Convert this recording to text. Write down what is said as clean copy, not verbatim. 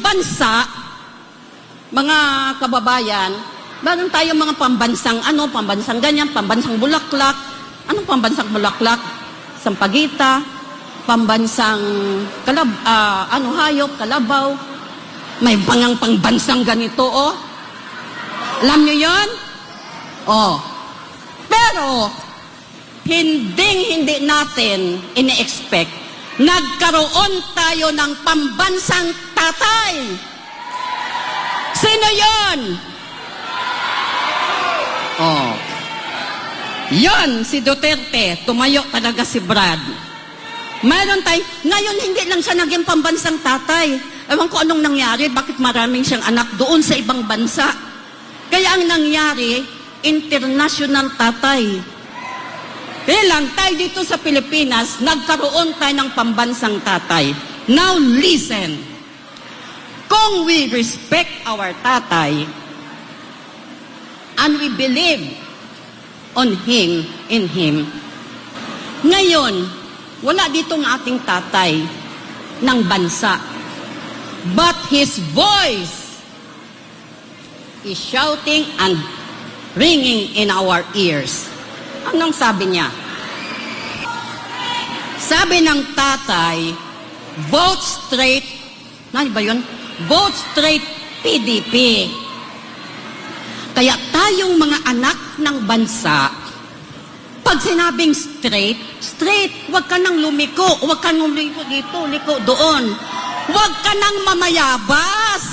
bansa, mga kababayan, meron tayong mga pambansang pambansang ganyan, pambansang bulaklak. Anong pambansang bulaklak? Sampaguita, pambansang hayop, kalabaw. May pangbansang ganito, oh. Alam niyo 'yon? Oh. Pero hindi natin ini-expect nagkaroon tayo ng pambansang tatay. Sino 'yon? Oh. Yon, si Duterte, tumayo talaga si Brad. Meron tayo, ngayon hindi lang siya naging pambansang tatay. Ewan ko anong nangyari, bakit maraming siyang anak doon sa ibang bansa. Kaya ang nangyari, international tatay. Kaya lang, tayo dito sa Pilipinas, nagkaroon tayo ng pambansang tatay. Now listen, kung we respect our tatay, and we believe in him. Ngayon, wala ditong ating tatay ng bansa. But his voice is shouting and ringing in our ears. Anong sabi niya? Sabi ng tatay, vote straight, ano ba yun? Vote straight PDP. Kaya tayong mga anak ng bansa, pag sinabing straight, huwag ka nang lumiko, huwag ka nang lumiko dito, liko doon. Huwag ka nang mamayabas.